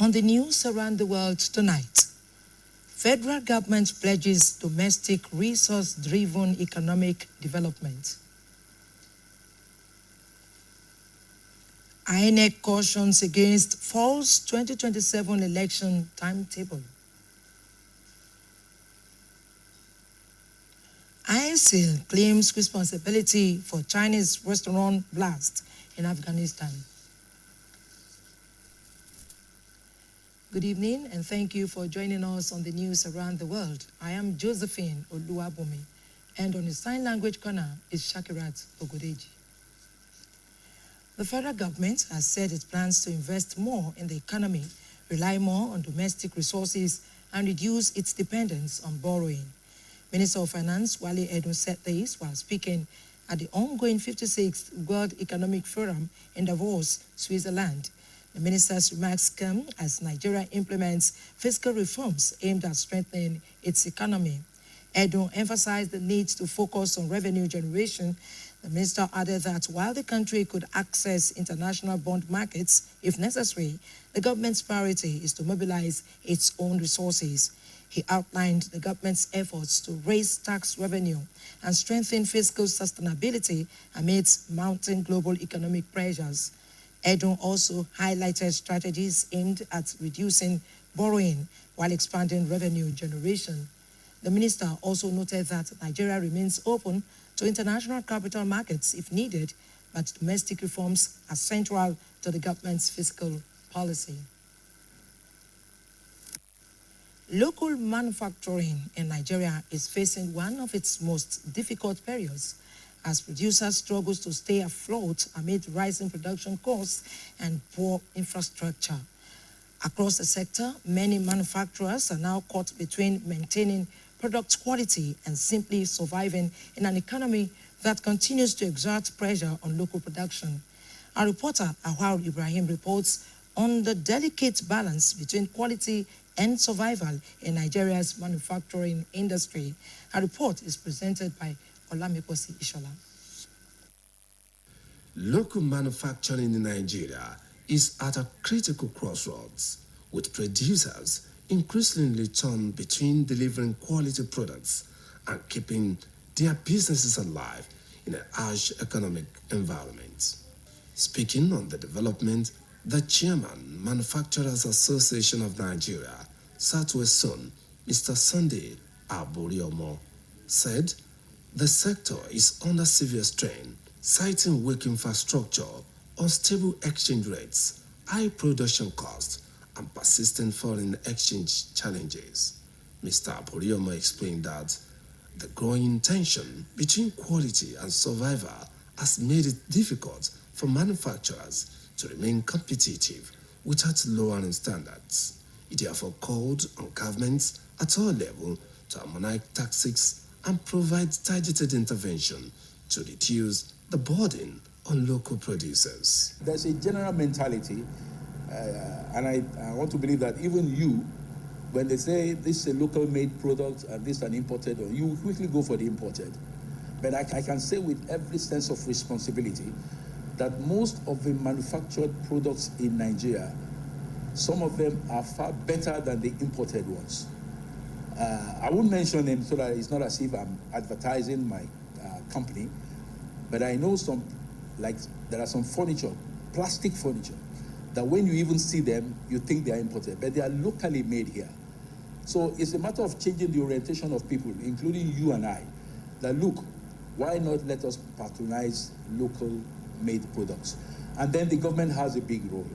On the news around the world tonight, federal government pledges domestic resource-driven economic development. INEC cautions against false 2027 election timetable. ISIL claims responsibility for Chinese restaurant blast in Afghanistan. Good evening, and thank you for joining us on the news around the world. I am Josephine Oluwabomi, and on the sign language corner is Shakirat Ogodeji. The federal government has said it plans to invest more in the economy, rely more on domestic resources, and reduce its dependence on borrowing. Minister of Finance Wale Edun said this while speaking at the ongoing 56th World Economic Forum in Davos, Switzerland. The minister's remarks come as Nigeria implements fiscal reforms aimed at strengthening its economy. Edun emphasized the need to focus on revenue generation. The minister added that while the country could access international bond markets if necessary, the government's priority is to mobilize its own resources. He outlined the government's efforts to raise tax revenue and strengthen fiscal sustainability amidst mounting global economic pressures. Edun also highlighted strategies aimed at reducing borrowing while expanding revenue generation. The minister also noted that Nigeria remains open to international capital markets if needed, but domestic reforms are central to the government's fiscal policy. Local manufacturing in Nigeria is facing one of its most difficult periods as producers struggle to stay afloat amid rising production costs and poor infrastructure. Across the sector, many manufacturers are now caught between maintaining product quality and simply surviving in an economy that continues to exert pressure on local production. Our reporter, Awal Ibrahim, reports on the delicate balance between quality and survival in Nigeria's manufacturing industry. A report is presented by Olamikosi Ishola. Local manufacturing in Nigeria is at a critical crossroads, with producers increasingly torn between delivering quality products and keeping their businesses alive in a harsh economic environment. Speaking on the development, the chairman, Manufacturers Association of Nigeria, Southwest Zone, Mr. Sunday Aboriomo, said the sector is under severe strain, citing weak infrastructure, unstable exchange rates, high production costs, and persistent foreign exchange challenges. Mr. Aboriomo explained that the growing tension between quality and survival has made it difficult for manufacturers to remain competitive without lowering standards. He therefore called on governments at all levels to harmonize tactics and provide targeted intervention to reduce the burden on local producers. There's a general mentality, and I want to believe that even you, when they say this is a local made product and this is an imported, or you quickly go for the imported. But I can say with every sense of responsibility that most of the manufactured products in Nigeria, some of them are far better than the imported ones. I won't mention them so that it's not as if I'm advertising my company, but I know there are some furniture, plastic furniture, that when you even see them, you think they are imported, but they are locally made here. So it's a matter of changing the orientation of people, including you and I, that look, why not let us patronize local made products? And then the government has a big role.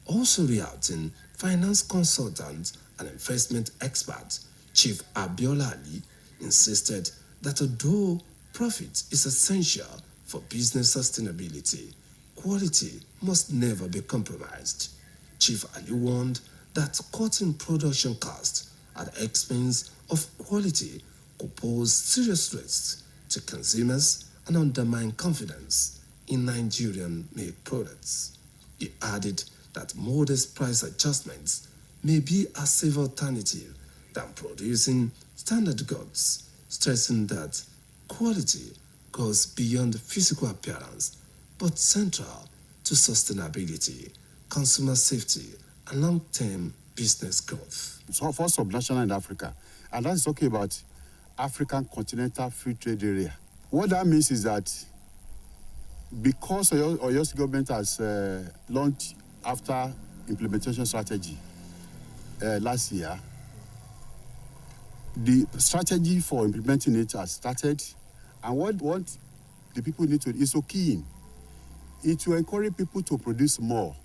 Also reacting, finance consultant and investment expert Chief Abiola Ali insisted that although profit is essential for business sustainability. Quality must never be compromised. Chief Ali warned that cutting production costs at the expense of quality could pose serious risks to consumers and undermine confidence in Nigerian-made products. He added that modest price adjustments may be a safe alternative than producing standard goods, stressing that quality goes beyond physical appearance but central to sustainability, consumer safety, and long-term business growth. So for subnational in Africa, and that's talking about African Continental Free Trade Area. What that means is that because Oyo State government has launched after implementation strategy last year, the strategy for implementing it has started, and what the people need to is so keen. It will encourage people to produce more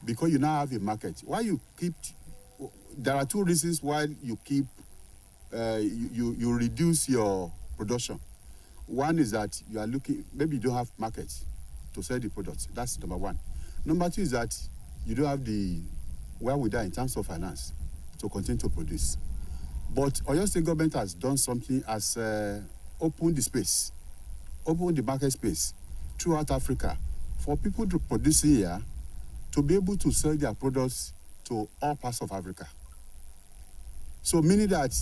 because you now have a market. Why you keep? There are two reasons why you keep you reduce your production. One is that you are looking, maybe you don't have market to sell the products. That's number one. Number two is that you don't have the wherewithal in terms of finance to continue to produce. But Oyo State government has done something, as opened the space, opened the market space throughout Africa for people to produce here to be able to sell their products to all parts of Africa. So meaning that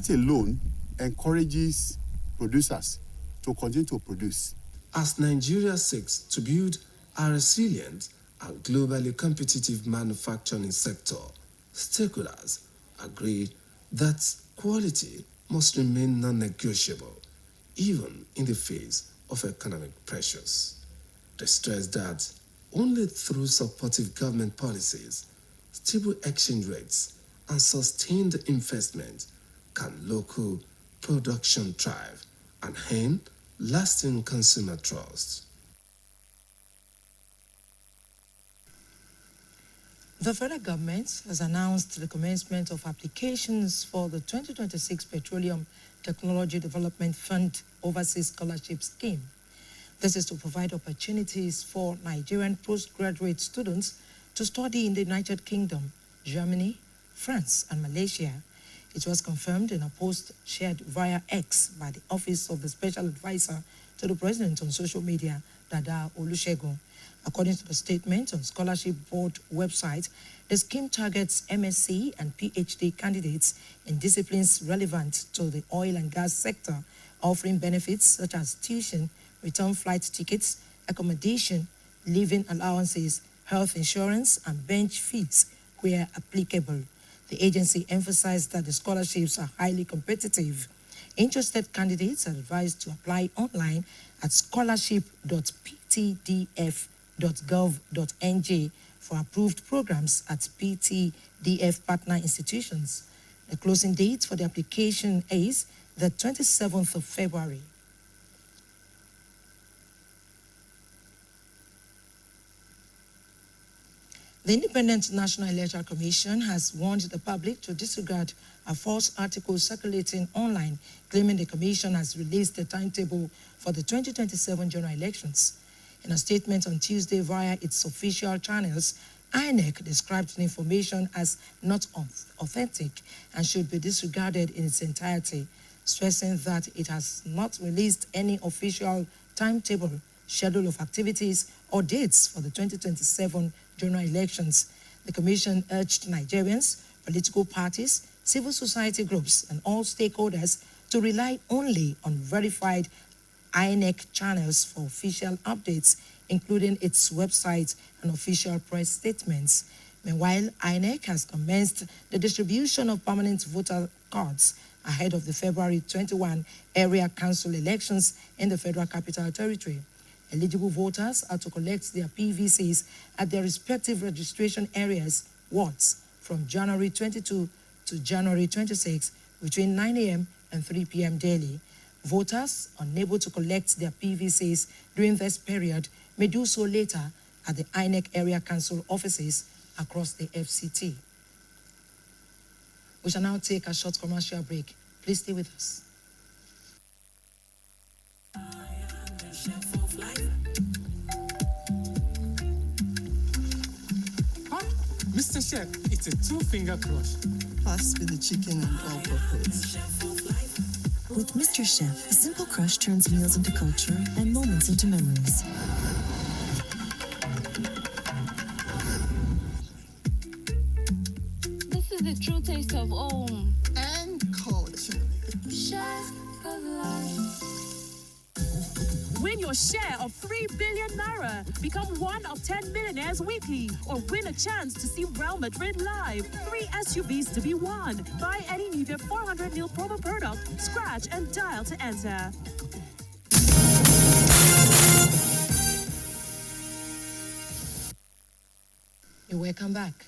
alone encourages producers to continue to produce. As Nigeria seeks to build a resilient and globally competitive manufacturing sector, stakeholders agreed that quality must remain non-negotiable, even in the face of economic pressures. They stressed that only through supportive government policies, stable exchange rates, and sustained investment can local production thrive and earn lasting consumer trust. The federal government has announced the commencement of applications for the 2026 Petroleum Technology Development Fund Overseas Scholarship Scheme. This is to provide opportunities for Nigerian postgraduate students to study in the United Kingdom, Germany, France, and Malaysia. It was confirmed in a post shared via X by the Office of the Special Advisor to the President on social media, Dada Olusegun. According to the statement on Scholarship Board website, the scheme targets MSc and PhD candidates in disciplines relevant to the oil and gas sector, offering benefits such as tuition, return flight tickets, accommodation, living allowances, health insurance, and bench fees where applicable. The agency emphasized that the scholarships are highly competitive. Interested candidates are advised to apply online at scholarship.ptdf.gov.nj for approved programs at PTDF partner institutions. The closing date for the application is the 27th of February. The Independent National Electoral Commission has warned the public to disregard a false article circulating online claiming the Commission has released the timetable for the 2027 general elections. In a statement on Tuesday via its official channels, INEC described the information as not authentic and should be disregarded in its entirety, stressing that it has not released any official timetable, schedule of activities, or dates for the 2027 general elections. The Commission urged Nigerians, political parties, civil society groups, and all stakeholders to rely only on verified INEC channels for official updates, including its website and official press statements. Meanwhile, INEC has commenced the distribution of permanent voter cards ahead of the February 21 area council elections in the Federal Capital Territory. Eligible voters are to collect their PVCs at their respective registration areas, wards, from January 22 to January 26 between 9 a.m. and 3 p.m. daily. Voters unable to collect their PVCs during this period may do so later at the INEC area council offices across the FCT. We shall now take a short commercial break. Please stay with us. Mr. Chef, it's a two-finger crush. Pass with the chicken and all purpose. With Mr. Chef, a simple crush turns meals into culture and moments into memories. This is the true taste of home. And culture. Chef of life. Win your share of 3 billion naira. Become one of 10 millionaires weekly. Or win a chance to see Real Madrid live. 3 SUVs to be won. Buy any Nivea 400 ml promo product, scratch and dial to enter. You're welcome back.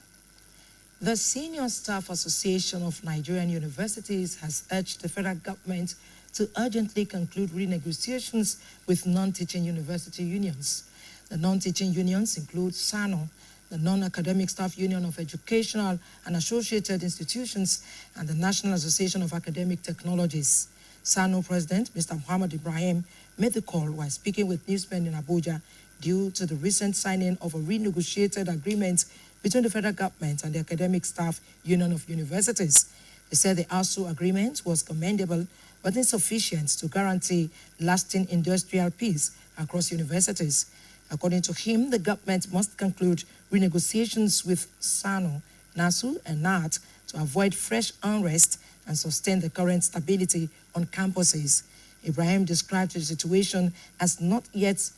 The Senior Staff Association of Nigerian Universities has urged the federal government to urgently conclude renegotiations with non-teaching university unions. The non-teaching unions include SANO, the Non-Academic Staff Union of Educational and Associated Institutions, and the National Association of Academic Technologies. SANO President, Mr. Muhammad Ibrahim, made the call while speaking with newsmen in Abuja due to the recent signing of a renegotiated agreement between the federal government and the Academic Staff Union of Universities. He said the ASU agreement was commendable but insufficient to guarantee lasting industrial peace across universities. According to him, the government must conclude renegotiations with SANO, NASU, and NAT to avoid fresh unrest and sustain the current stability on campuses. Ibrahim described the situation as not yet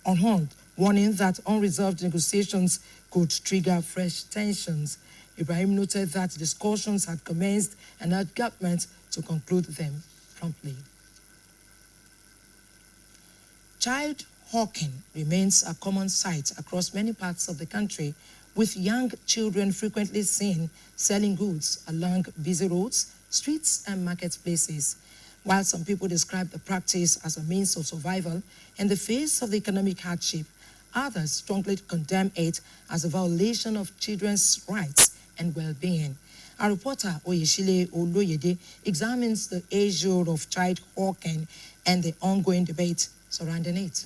on hold, warning that unresolved negotiations could trigger fresh tensions. Ibrahim noted that discussions had commenced and urged government to conclude them promptly. Child hawking remains a common sight across many parts of the country, with young children frequently seen selling goods along busy roads, streets, and marketplaces. While some people describe the practice as a means of survival in the face of the economic hardship, others strongly condemn it as a violation of children's rights and well-being. Our reporter Oyeshile Oloyede examines the issue of child hawking and the ongoing debate surrounding it.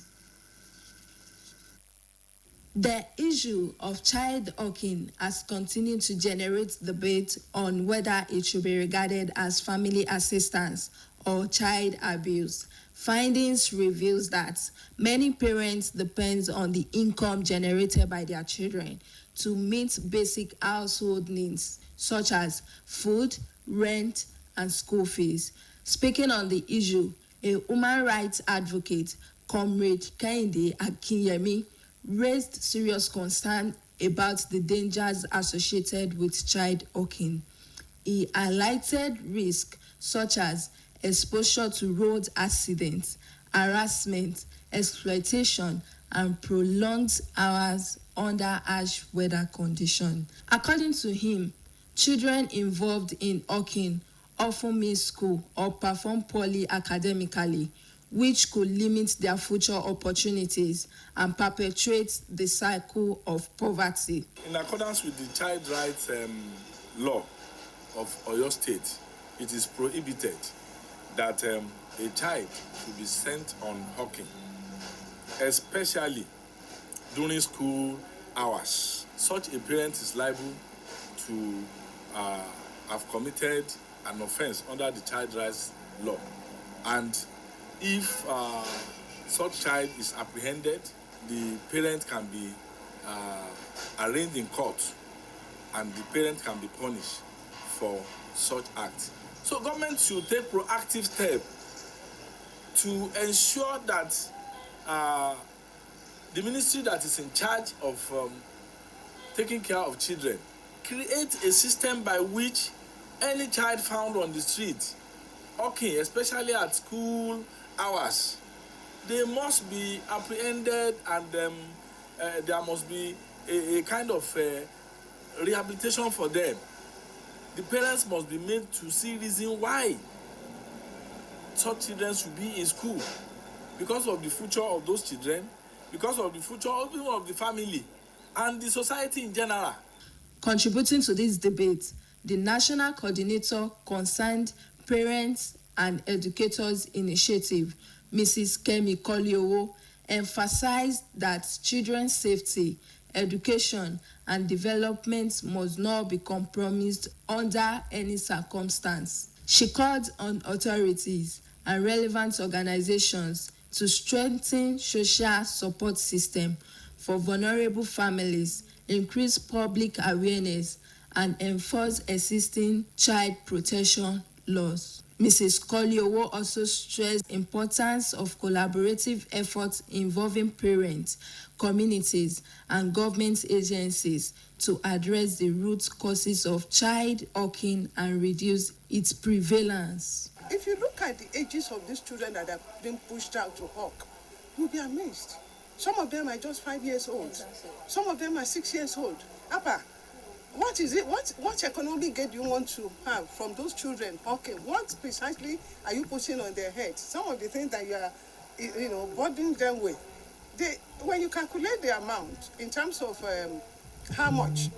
The issue of child hawking has continued to generate debate on whether it should be regarded as family assistance or child abuse. Findings reveals that many parents depend on the income generated by their children to meet basic household needs such as food, rent, and school fees. Speaking on the issue, a human rights advocate, Comrade Kehinde Akinyemi, raised serious concern about the dangers associated with child hawking. He highlighted risks such as exposure to road accidents, harassment, exploitation, and prolonged hours under harsh weather conditions. According to him, children involved in hawking often miss school or perform poorly academically, which could limit their future opportunities and perpetuate the cycle of poverty. In accordance with the child rights law of Oyo State, it is prohibited that a child should be sent on hawking, especially during school hours. Such a parent is liable to have committed an offense under the child rights law. And if such child is apprehended, the parent can be arraigned in court and the parent can be punished for such act. So government should take proactive steps to ensure that the ministry that is in charge of taking care of children create a system by which any child found on the street, okay, especially at school hours, they must be apprehended and there must be a kind of rehabilitation for them. The parents must be made to see reason why such children should be in school, because of the future of those children, because of the future even of the family and the society in general. Contributing to this debate, the National Coordinator Concerned Parents and Educators Initiative, Mrs. Kemi Koliowo, emphasized that children's safety, education, and development must not be compromised under any circumstance. She called on authorities and relevant organizations to strengthen social support system for vulnerable families, increase public awareness, and enforce existing child protection laws. Mrs. Koliowo also stressed the importance of collaborative efforts involving parents, communities, and government agencies to address the root causes of child hawking and reduce its prevalence. If you look at the ages of these children that are being pushed out to hawk, you'll be amazed. Some of them are just 5 years old. Some of them are 6 years old. Appa, what is it? What economic gain do you want to have from those children hawking? What precisely are you putting on their heads? Some of the things that you are, burdening them with. When you calculate the amount in terms of how much,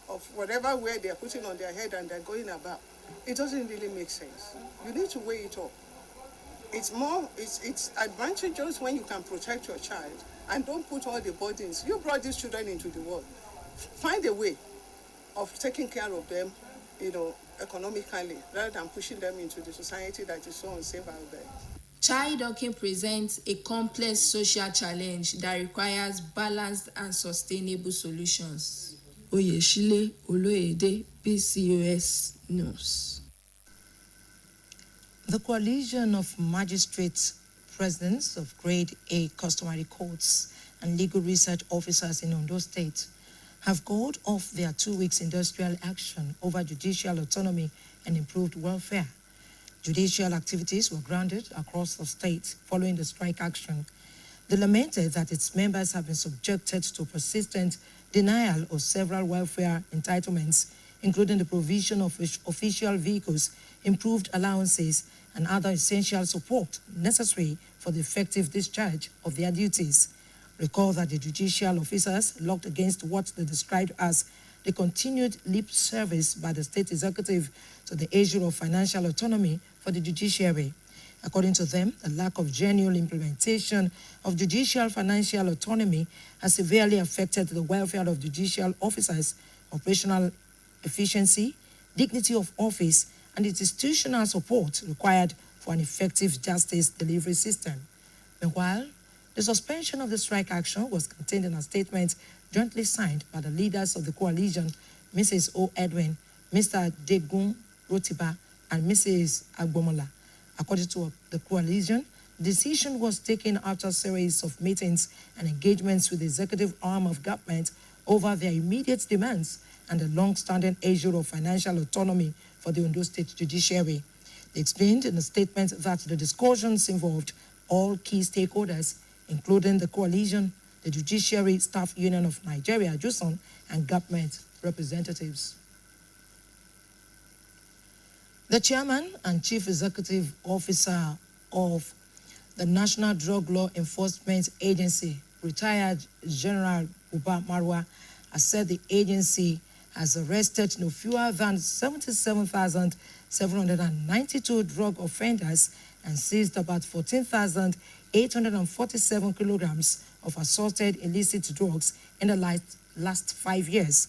of whatever weight they are putting on their head and they're going about, it doesn't really make sense. You need to weigh it up. It's advantageous when you can protect your child and don't put all the burdens. You brought these children into the world. Find a way of taking care of them, economically, rather than pushing them into the society that is so unsafe out there. Child hawking presents a complex social challenge that requires balanced and sustainable solutions. Oyeshile Oloyede, BCOS News. The Coalition of Magistrates, Presidents of Grade A Customary Courts and Legal Research Officers in Ondo State have called off their 2 weeks industrial action over judicial autonomy and improved welfare. Judicial activities were grounded across the state following the strike action. They lamented that its members have been subjected to persistent denial of several welfare entitlements, including the provision of official vehicles, improved allowances, and other essential support necessary for the effective discharge of their duties. Recall that the judicial officers locked against what they described as the continued lip service by the state executive to the issue of financial autonomy for the judiciary. According to them, the lack of genuine implementation of judicial financial autonomy has severely affected the welfare of judicial officers, operational efficiency, dignity of office, and the institutional support required for an effective justice delivery system. Meanwhile, the suspension of the strike action was contained in a statement jointly signed by the leaders of the coalition, Mrs. O. Edwin, Mr. Degun Rotiba, and Mrs. Agbomola. According to the coalition, the decision was taken after a series of meetings and engagements with the executive arm of government over their immediate demands and the long-standing issue of financial autonomy for the Ondo State Judiciary. They explained in a statement that the discussions involved all key stakeholders, including the coalition, the Judiciary Staff Union of Nigeria, JUSON, and government representatives. The chairman and chief executive officer of the National Drug Law Enforcement Agency, retired General Uba Marwa, has said the agency has arrested no fewer than 77,792 drug offenders and seized about 14,847 kilograms of assorted illicit drugs in the last 5 years.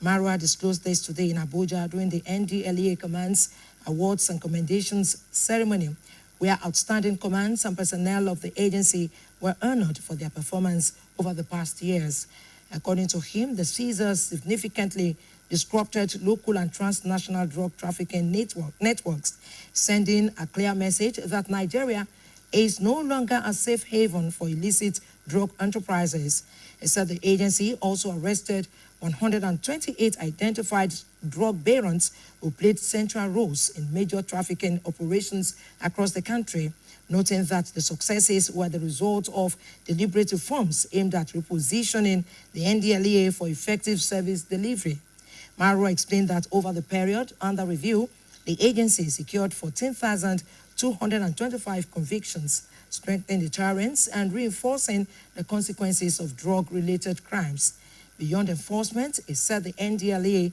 Marwa disclosed this today in Abuja during the NDLEA Commands Awards and Commendations Ceremony, where outstanding commands and personnel of the agency were honored for their performance over the past years. According to him, the seizures significantly disrupted local and transnational drug trafficking networks, sending a clear message that Nigeria is no longer a safe haven for illicit drug enterprises. He said the agency also arrested 128 identified drug barons who played central roles in major trafficking operations across the country, noting that the successes were the result of deliberate reforms aimed at repositioning the NDLEA for effective service delivery. Marwa explained that over the period under review, the agency secured 14,225 convictions, strengthening deterrence and reinforcing the consequences of drug-related crimes. Beyond enforcement, it said the NDLEA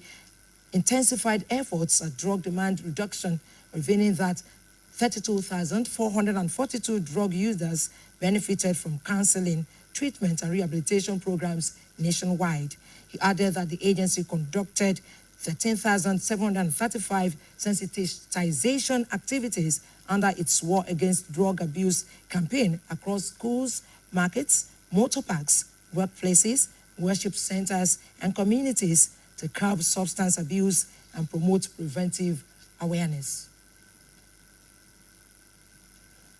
intensified efforts at drug demand reduction, revealing that 32,442 drug users benefited from counseling, treatment, and rehabilitation programs nationwide. He added that the agency conducted 13,735 sensitization activities under its War Against Drug Abuse campaign across schools, markets, motor parks, workplaces, worship centers, and communities to curb substance abuse and promote preventive awareness.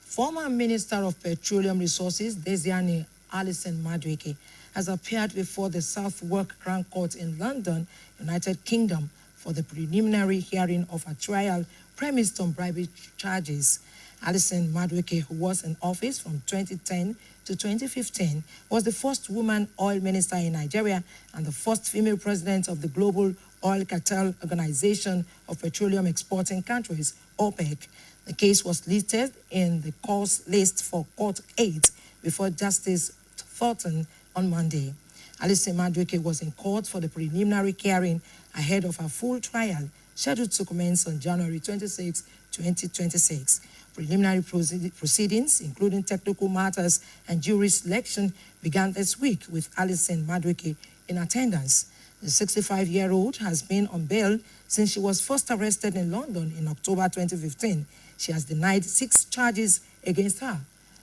Former Minister of Petroleum Resources, Desiani Alison Madueke, has appeared before the Southwark Crown Court in London, United Kingdom, for the preliminary hearing of a trial premised on bribery charges. Alison Madueke, who was in office from 2010 to 2015, was the first woman oil minister in Nigeria and the first female president of the Global Oil Cartel Organization of Petroleum Exporting Countries, OPEC. The case was listed in the cause list for Court 8 before Justice Thornton on Monday. Alison Madueke was in court for the preliminary hearing ahead of her full trial, scheduled to commence on January 26, 2026. Preliminary proceedings, including technical matters and jury selection, began this week with Alison Madueke in attendance. The 65-year-old has been on bail since she was first arrested in London in October 2015. She has denied 6 charges against her.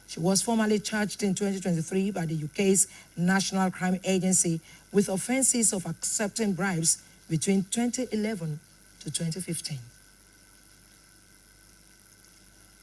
She was formally charged in 2023 by the UK's National Crime Agency with offences of accepting bribes between 2011 to 2015.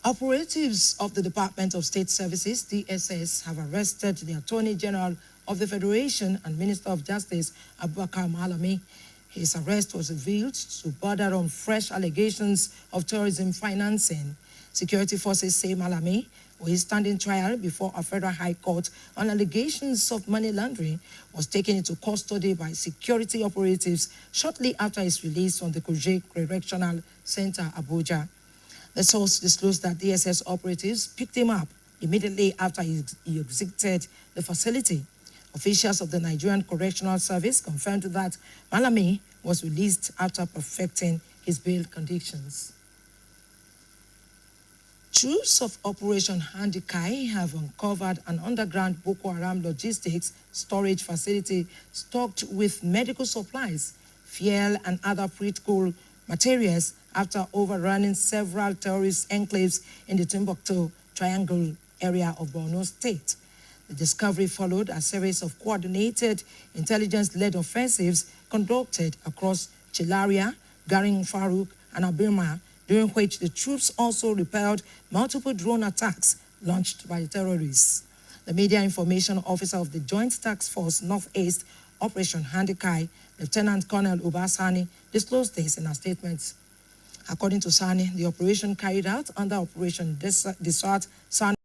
Operatives of the Department of State Services, DSS, have arrested the Attorney General of the Federation and Minister of Justice, Abubakar Malami. His arrest was revealed to border on fresh allegations of terrorism financing. Security forces say Malami, who is standing trial before a federal high court on allegations of money laundering, was taken into custody by security operatives shortly after his release from the Kuje Correctional Center, Abuja. The source disclosed that DSS operatives picked him up immediately after he exited the facility. Officials of the Nigerian Correctional Service confirmed that Malami was released after perfecting his bail conditions. Troops of Operation Handikai have uncovered an underground Boko Haram logistics storage facility stocked with medical supplies, fuel, and other critical materials after overrunning several terrorist enclaves in the Timbuktu Triangle area of Borno State. The discovery followed a series of coordinated intelligence-led offensives conducted across Chilaria, Garin Farouk, and Abirma, during which the troops also repelled multiple drone attacks launched by the terrorists. The media information officer of the Joint Task Force Northeast Operation Handikai, Lieutenant Colonel Ubasani, disclosed this in a statement. According to Sani, the operation carried out under Operation Desert Sani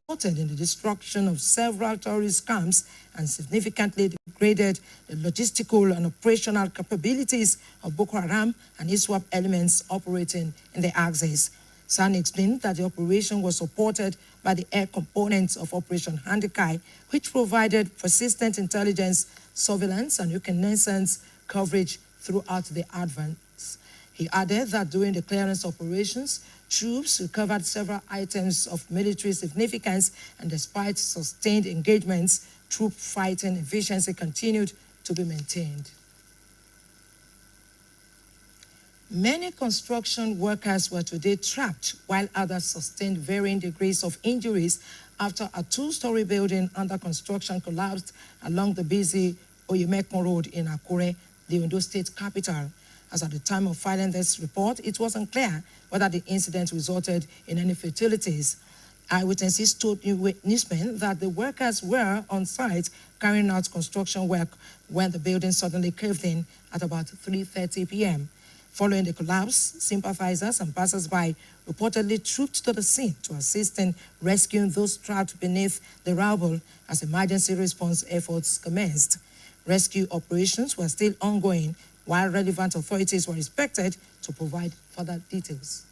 resulted in the destruction of several terrorist camps and significantly degraded the logistical and operational capabilities of Boko Haram and ISWAP elements operating in the axis. Sani explained that the operation was supported by the air components of Operation Handikai, which provided persistent intelligence, surveillance, and reconnaissance coverage throughout the advance. He added that during the clearance operations, troops recovered several items of military significance, and despite sustained engagements, troop fighting efficiency continued to be maintained. Many construction workers were today trapped, while others sustained varying degrees of injuries after a 2-story building under construction collapsed along the busy Oyemekun Road in Akure, the Ondo State capital. As at the time of filing this report, it was unclear whether the incident resulted in any fatalities. Eyewitnesses told newsmen that the workers were on site carrying out construction work when the building suddenly caved in at about 3:30 p.m. Following the collapse, sympathizers and passers-by reportedly trooped to the scene to assist in rescuing those trapped beneath the rubble as emergency response efforts commenced. Rescue operations were still ongoing, while relevant authorities were expected to provide further details.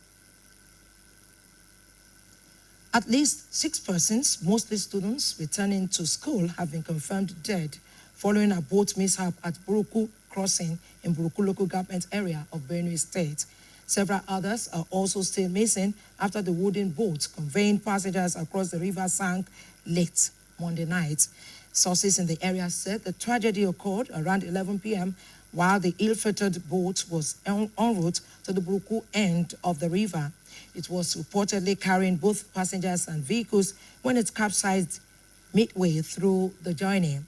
At least 6 persons, mostly students returning to school, have been confirmed dead following a boat mishap at Buruku Crossing in Buruku local government area of Benue State. Several others are also still missing after the wooden boat conveying passengers across the river sank late Monday night. Sources in the area said the tragedy occurred around 11 p.m. while the ill-fated boat was en route to the Buruku end of the river. It was reportedly carrying both passengers and vehicles when it capsized midway through the journey.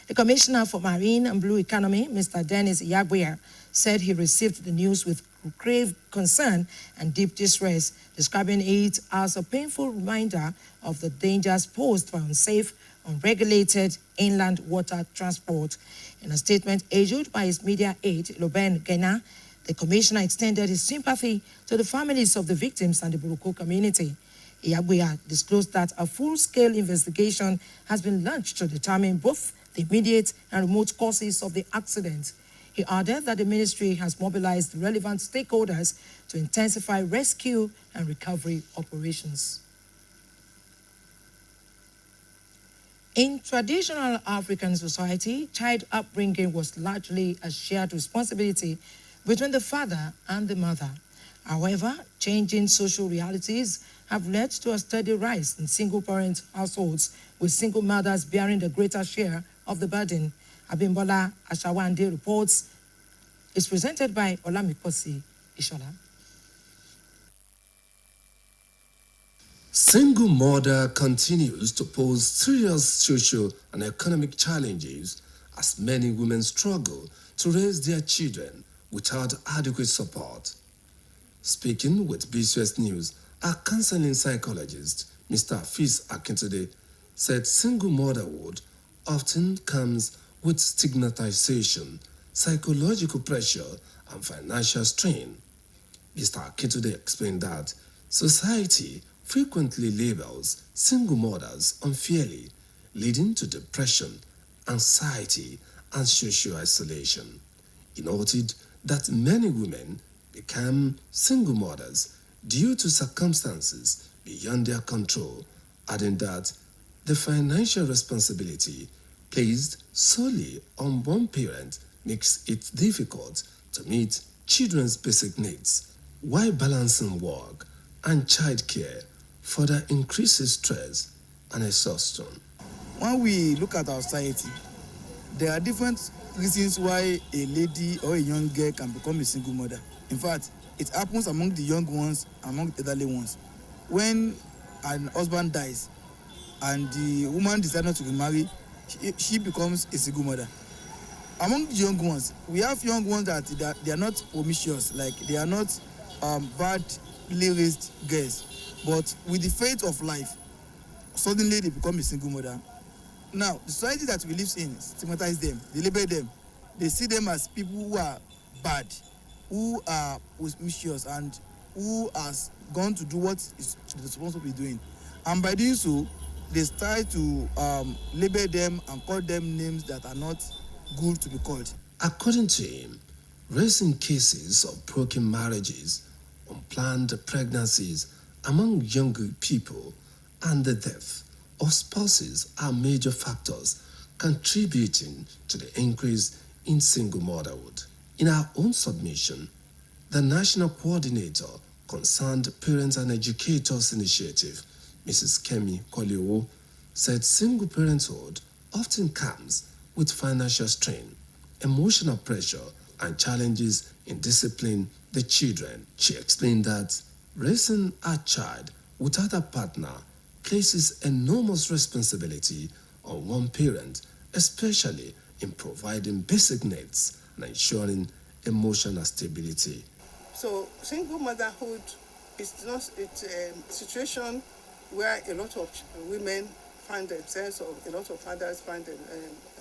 The Commissioner for Marine and Blue Economy, Mr. Dennis Yagbuya, said he received the news with grave concern and deep distress, describing it as a painful reminder of the dangers posed by unsafe, unregulated inland water transport. In a statement issued by his media aide, Loben Gena, the commissioner extended his sympathy to the families of the victims and the Buruku community. Yagbuya disclosed that a full-scale investigation has been launched to determine both the immediate and remote causes of the accident. He added that the ministry has mobilized relevant stakeholders to intensify rescue and recovery operations. In traditional African society, child upbringing was largely a shared responsibility between the father and the mother. However, changing social realities have led to a steady rise in single-parent households, with single mothers bearing the greater share of the burden. Abimbola Ashawande reports. Is presented by Olamikosi Ishola. Single mother continues to pose serious social and economic challenges as many women struggle to raise their children without adequate support. Speaking with BCOS News, a counseling psychologist, Mr. Afis Akintude, said single motherhood often comes with stigmatization, psychological pressure, and financial strain. Mr. Akintude explained that society frequently labels single mothers unfairly, leading to depression, anxiety, and social isolation. He noted that many women become single mothers due to circumstances beyond their control, adding that the financial responsibility placed solely on one parent makes it difficult to meet children's basic needs, while balancing work and childcare further increases stress and exhaustion. When we look at our society, there are different reasons why a lady or a young girl can become a single mother. In fact, it happens among the young ones, among the elderly ones. When an husband dies and the woman decides not to remarry, she becomes a single mother. Among the young ones, we have young ones that they are not promiscuous, like they are not badly raised girls. But with the fate of life, suddenly they become a single mother. Now, the society that we live in stigmatize them, they label them. They see them as people who are bad, who are promiscuous, and who has gone to do what they're supposed to be doing. And by doing so, they start to label them and call them names that are not good to be called. According to him, recent cases of broken marriages, unplanned pregnancies among younger people, and the death of spouses are major factors contributing to the increase in single motherhood. In our own submission, the National Coordinator Concerned Parents and Educators Initiative, Mrs. Kemi Kolio, said single parenthood often comes with financial strain, emotional pressure, and challenges in disciplining the children. She explained that raising a child without a partner places enormous responsibility on one parent, especially in providing basic needs and ensuring emotional stability. So single motherhood is not a situation where a lot of women find themselves, or a lot of fathers find them,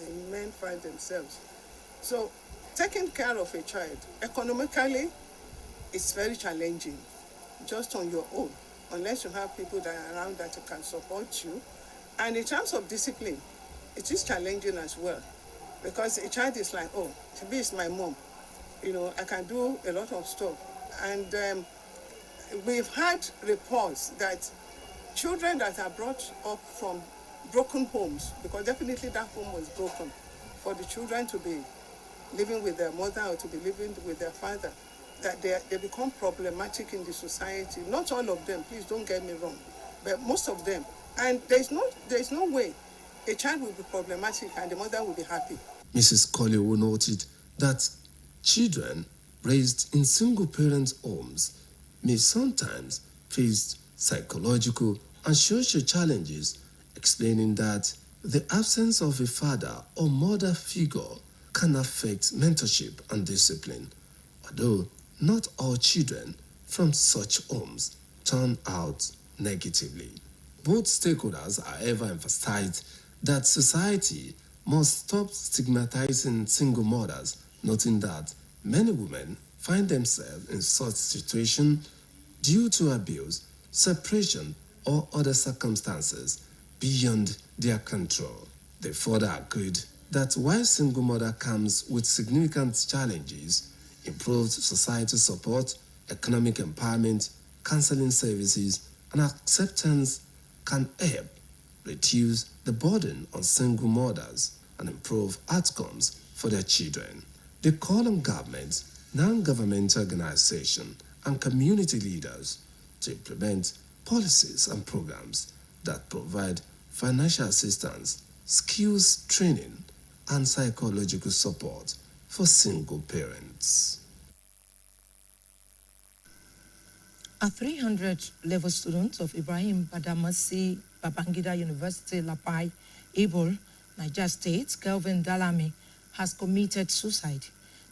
and men find themselves. So taking care of a child economically is very challenging, just on your own, unless you have people that are around that can support you. And in terms of discipline, it is challenging as well, because a child is like, oh, Tibi is my mom, you know, I can do a lot of stuff. And we've had reports that children that are brought up from broken homes, because definitely that home was broken, for the children to be living with their mother or to be living with their father, that they become problematic in the society. Not all of them, please don't get me wrong, but most of them. And there's no way a child will be problematic and the mother will be happy. Mrs. Colliowo noted that children raised in single-parent homes may sometimes face psychological and social challenges, explaining that the absence of a father or mother figure can affect mentorship and discipline, although not all children from such homes turn out negatively. Both stakeholders, however, emphasized that society must stop stigmatizing single mothers, noting that many women find themselves in such situations due to abuse, separation, or other circumstances beyond their control. They further agreed that while single mother comes with significant challenges, improved societal support, economic empowerment, counseling services, and acceptance can help reduce the burden on single mothers and improve outcomes for their children. They call on governments, non-governmental organizations, and community leaders to implement policies and programs that provide financial assistance, skills training, and psychological support for single parents. A 300-level student of Ibrahim Badamasi Babangida University, Lapai, Able, Niger State, Kelvin Dalami, has committed suicide.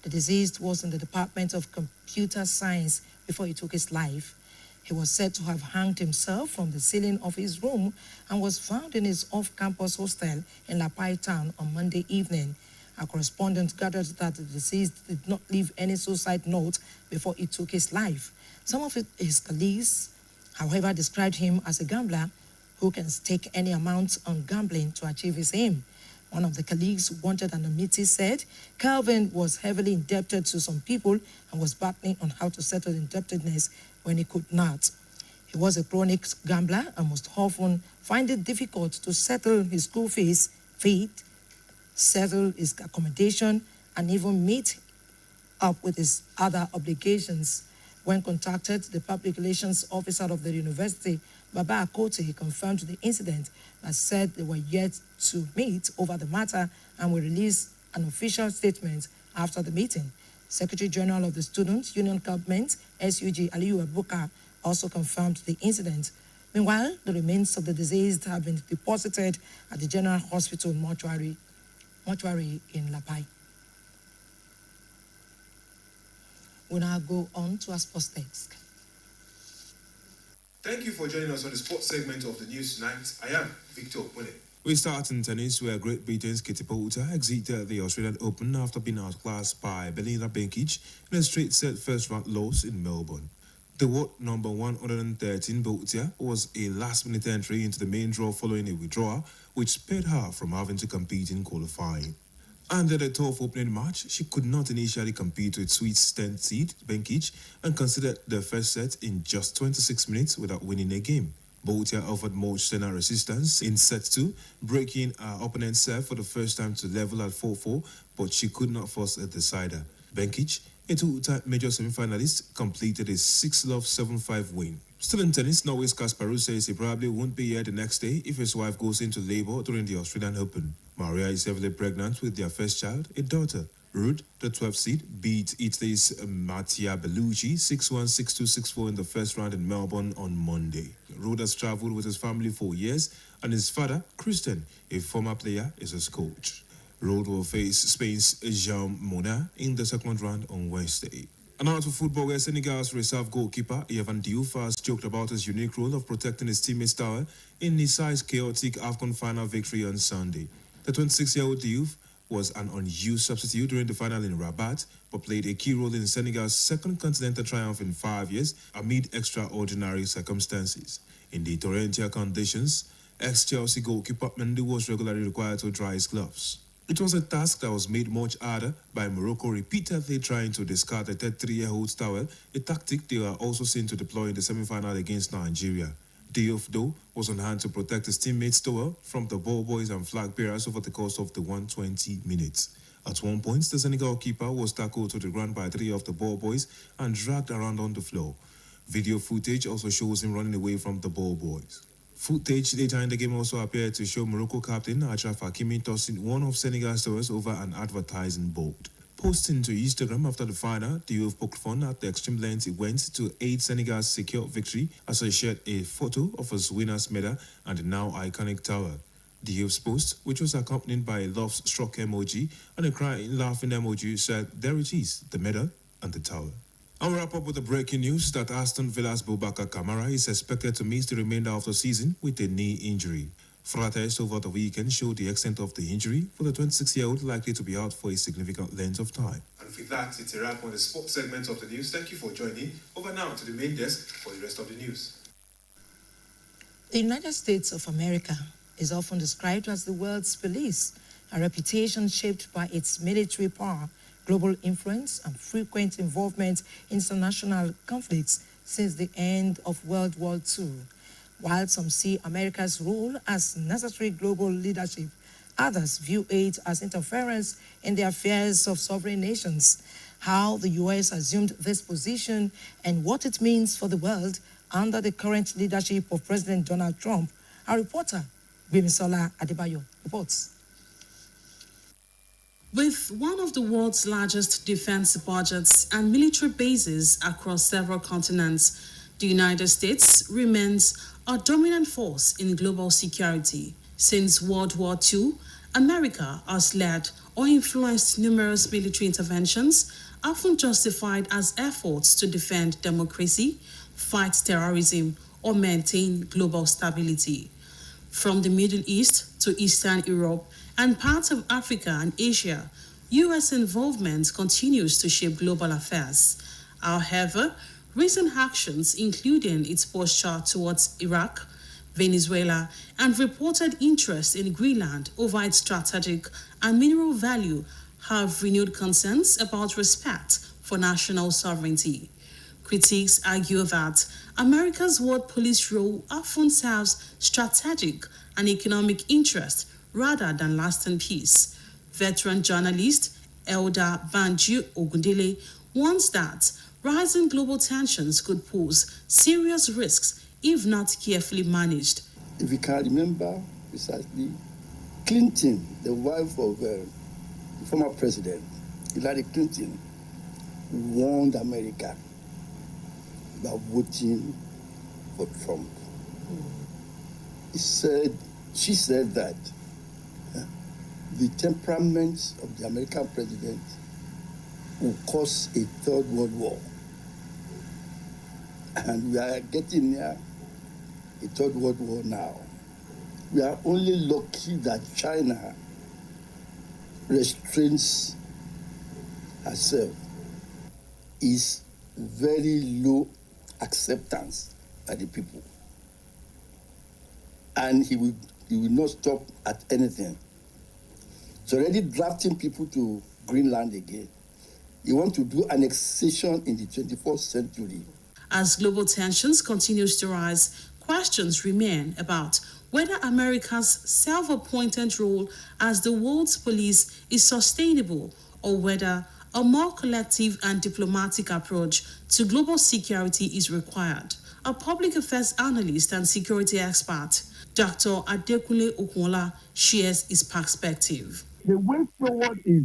The deceased was in the Department of Computer Science before he took his life. He was said to have hanged himself from the ceiling of his room and was found in his off-campus hostel in Lapai town on Monday evening. Our correspondent gathered that the deceased did not leave any suicide note before he took his life. Some of his colleagues, however, described him as a gambler who can stake any amount on gambling to achieve his aim. One of the colleagues who wanted anonymity said Calvin was heavily indebted to some people and was battling on how to settle indebtedness when he could not. He was a chronic gambler and must often find it difficult to settle his school fees, settle his accommodation, and even meet up with his other obligations. When contacted, the public relations officer of the university, Baba Akote, confirmed the incident and said they were yet to meet over the matter and will release an official statement after the meeting. Secretary General of the Student Union Government, SUG Aliyu Abuka, also confirmed the incident. Meanwhile, the remains of the deceased have been deposited at the General Hospital mortuary in Lapai. We now go on to our sports desk. Thank you for joining us on the sports segment of the news tonight. I am Victor Pune. We start in tennis, where Great Britain's Katie Poulter exited the Australian Open after being outclassed by Belinda Bencic in a straight-set first-round loss in Melbourne. The world number 113 Poulter was a last-minute entry into the main draw following a withdrawal, which spared her from having to compete in qualifying. Under the tough opening match, she could not initially compete with Swedes' 10th seed, Bencic, and considered the first set in just 26 minutes without winning a game. Poulter offered much tenor resistance in set 2, breaking her opponent's serve for the first time to level at 4-4, but she could not force a decider. Bencic, a two-time major semi-finalist, completed a 6-love 7-5 win. Still in tennis, Norway's Casper Ruud says he probably won't be here the next day if his wife goes into labor during the Australian Open. Maria is heavily pregnant with their first child, a daughter. Ruud, the 12th seed, beat Italy's Mattia Bellucci 6-1, 6-2, 6-4 in the first round in Melbourne on Monday. Ruud has travelled with his family for years, and his father, Christian, a former player, is his coach. Ruud will face Spain's Jean Mona in the second round on Wednesday. And out of football, where Senegal's reserve goalkeeper, Yvan Diouf, has joked about his unique role of protecting his teammates' tower in Niç's chaotic AFCON final victory on Sunday. The 26-year-old Diouf was an unused substitute during the final in Rabat, but played a key role in Senegal's second continental triumph in 5 years amid extraordinary circumstances. In the torrential conditions, ex-Chelsea goalkeeper Mendy was regularly required to dry his gloves. It was a task that was made much harder by Morocco repeatedly trying to discard the 33-year-old's towel, a tactic they were also seen to deploy in the semi-final against Nigeria. Diouf, though, was on hand to protect his teammates' towel from the ball boys and flag bearers over the course of the 120 minutes. At one point, the Senegal keeper was tackled to the ground by 3 of the ball boys and dragged around on the floor. Video footage also shows him running away from the ball boys. Footage later in the game also appeared to show Morocco captain Achraf Hakimi tossing one of Senegal's stars over an advertising board. Posting to Instagram after the final, the youth poked fun at the extreme lengths it went to aid Senegal's secure victory as he shared a photo of his winner's medal and the now iconic tower. The youth's post, which was accompanied by a love-struck emoji and a crying, laughing emoji, said, "There it is, the medal and the tower." I'll wrap up with the breaking news that Aston Villa's Boubacar Kamara is expected to miss the remainder of the season with a knee injury. Further tests over the weekend showed the extent of the injury, for the 26-year-old likely to be out for a significant length of time. And with that, it's a wrap on the sports segment of the news. Thank you for joining. Over now to the main desk for the rest of the news. The United States of America is often described as the world's police, a reputation shaped by its military power, global influence, and frequent involvement in international conflicts since the end of World War II. While some see America's role as necessary global leadership, others view it as interference in the affairs of sovereign nations. How the U.S. assumed this position and what it means for the world under the current leadership of President Donald Trump, our reporter, Gbemisola Adebayo, reports. With one of the world's largest defense budgets and military bases across several continents, the United States remains a dominant force in global security. Since World War II, America has led or influenced numerous military interventions, often justified as efforts to defend democracy, fight terrorism, or maintain global stability. From the Middle East to Eastern Europe and parts of Africa and Asia, U.S. involvement continues to shape global affairs. However, recent actions, including its posture towards Iraq, Venezuela, and reported interest in Greenland over its strategic and mineral value, have renewed concerns about respect for national sovereignty. Critics argue that America's world police role often serves strategic and economic interest rather than lasting peace. Veteran journalist Elder Banji Ogundele warns that rising global tensions could pose serious risks if not carefully managed. If you can remember precisely, Clinton, the wife of the former president, Hillary Clinton, warned America about voting for Trump. She said that the temperament of the American president will cause a third world war. And we are getting near a third world war now. We are only lucky that China restrains herself. Is very low acceptance by the people. And he will not stop at anything. He's already drafting people to Greenland again. He wants to do annexation in the 21st century. As global tensions continues to rise, questions remain about whether America's self-appointed role as the world's police is sustainable or whether a more collective and diplomatic approach to global security is required. A public affairs analyst and security expert, Dr. Adekunle Okunla, shares his perspective. The way forward is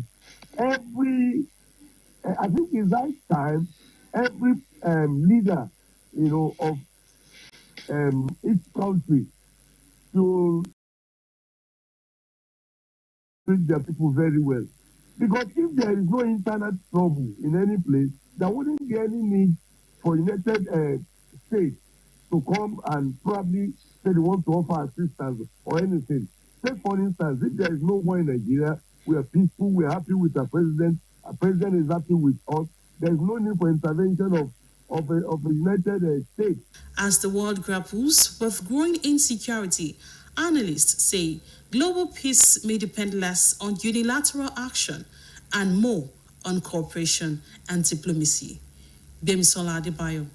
I think it's that time, every leader, of each country to treat their people very well. Because if there is no internet trouble in any place, there wouldn't be any need for United States to come and probably say they want to offer assistance or anything. Take for instance, if there is no war in Nigeria, we are peaceful, we are happy with our president is happy with us, there is no need for intervention of the United States. As the world grapples with growing insecurity, analysts say global peace may depend less on unilateral action and more on cooperation and diplomacy. Gbemisola Adebayo,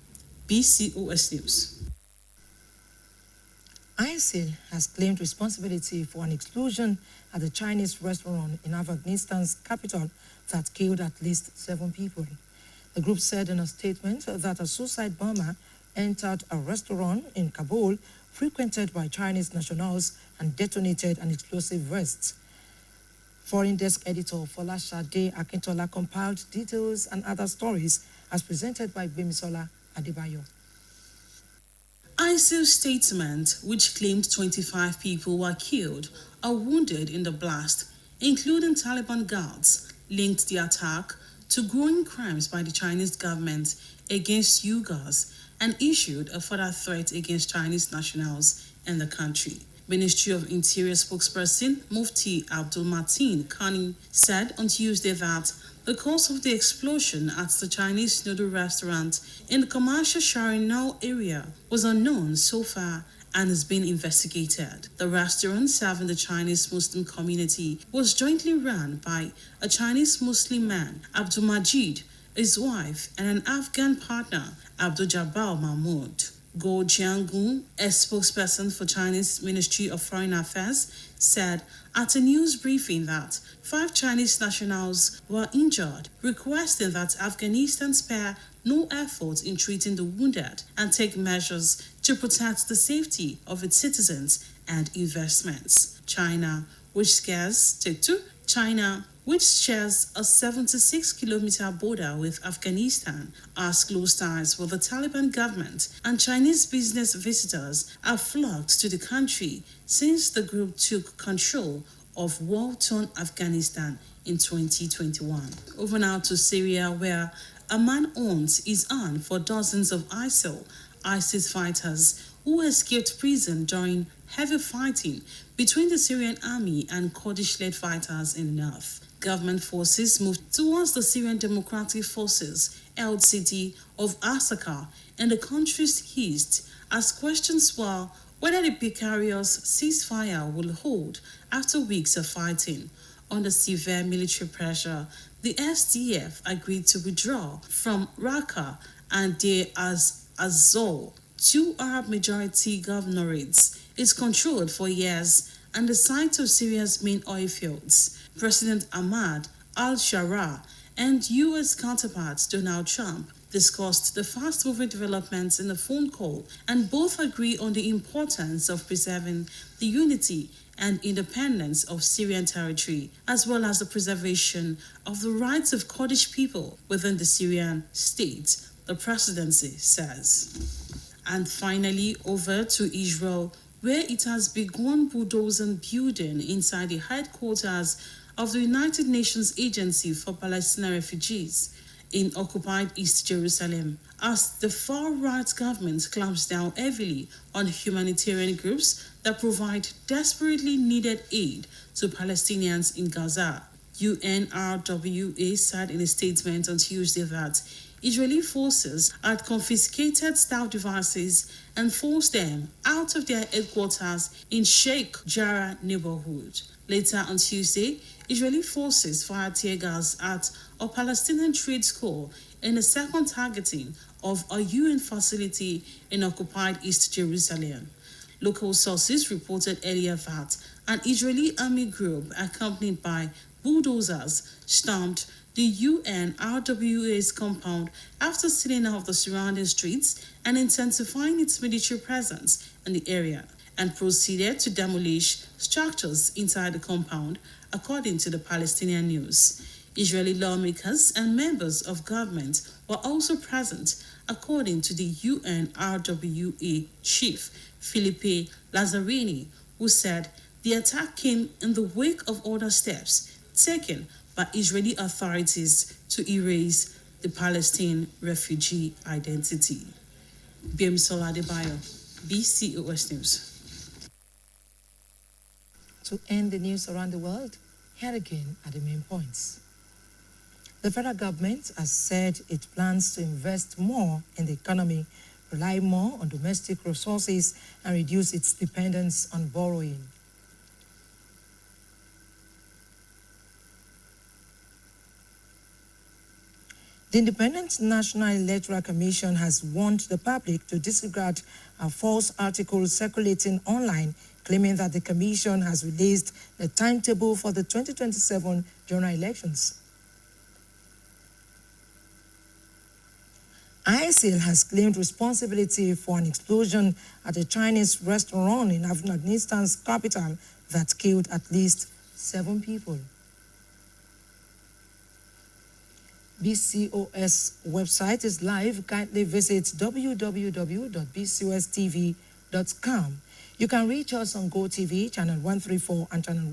BCOS News. ISIL has claimed responsibility for an explosion at a Chinese restaurant in Afghanistan's capital that killed at least 7 people. The group said in a statement that a suicide bomber entered a restaurant in Kabul frequented by Chinese nationals and detonated an explosive vest. Foreign desk editor Folashade Akintola compiled details and other stories as presented by Bimisola Adebayo. ISIL's statement, which claimed 25 people were killed or wounded in the blast, including Taliban guards, linked the attack to growing crimes by the Chinese government against Uyghurs and issued a further threat against Chinese nationals in the country. Ministry of Interior spokesperson Mufti Abdul Mateen Kani said on Tuesday that the cause of the explosion at the Chinese noodle restaurant in the commercial Sharinau area was unknown so far and is being investigated. The restaurant serving the Chinese Muslim community was jointly run by a Chinese Muslim man, Abdul Majid, his wife, and an Afghan partner, Abdul Jabbar Mahmoud. Go Jiangun, a spokesperson for Chinese Ministry of Foreign Affairs, said at a news briefing that 5 Chinese nationals were injured, requesting that Afghanistan spare no effort in treating the wounded and take measures to protect the safety of its citizens and investments. China, which shares a 76-kilometer border with Afghanistan, has close ties with the Taliban government, and Chinese business visitors have flocked to the country since the group took control of war-torn Afghanistan in 2021. Over now to Syria, where a man owns his hand for dozens of ISIS fighters who escaped prison during heavy fighting between the Syrian army and Kurdish-led fighters in the north. Government forces moved towards the Syrian Democratic Forces held city of Asaka in the country's east as questions were whether the precarious ceasefire will hold after weeks of fighting. Under severe military pressure, the SDF agreed to withdraw from Raqqa and Deir az-Zor, 2 Arab-majority governorates. It's controlled for years and the site of Syria's main oil fields. President Ahmad al-Shara and U.S. counterpart Donald Trump discussed the fast-moving developments in a phone call, and both agree on the importance of preserving the unity and independence of Syrian territory, as well as the preservation of the rights of Kurdish people within the Syrian state, the presidency says. And finally, over to Israel, where it has begun bulldozing building inside the headquarters of the United Nations Agency for Palestinian Refugees in occupied East Jerusalem, as the far-right government clamps down heavily on humanitarian groups that provide desperately needed aid to Palestinians in Gaza. UNRWA said in a statement on Tuesday that Israeli forces had confiscated staff devices and forced them out of their headquarters in Sheikh Jarrah neighborhood. Later on Tuesday, Israeli forces fired tear gas at a Palestinian trade school in a second targeting of a UN facility in occupied East Jerusalem. Local sources reported earlier that an Israeli army group accompanied by bulldozers stormed the UNRWA's compound after sealing off the surrounding streets and intensifying its military presence in the area, and proceeded to demolish structures inside the compound, according to the Palestinian news. Israeli lawmakers and members of government were also present, according to the UNRWA chief, Philippe Lazzarini, who said the attack came in the wake of other steps taken by Israeli authorities to erase the Palestinian refugee identity. Bimisola Adebayo, BCOS News. To end the news around the world, here again are the main points. The federal government has said it plans to invest more in the economy, rely more on domestic resources, and reduce its dependence on borrowing. The Independent National Electoral Commission has warned the public to disregard a false article circulating online claiming that the Commission has released the timetable for the 2027 general elections. ISIL has claimed responsibility for an explosion at a Chinese restaurant in Afghanistan's capital that killed at least 7 people. BCOS website is live. Kindly visit www.bcostv.com. You can reach us on GoTV, channel 134 and channel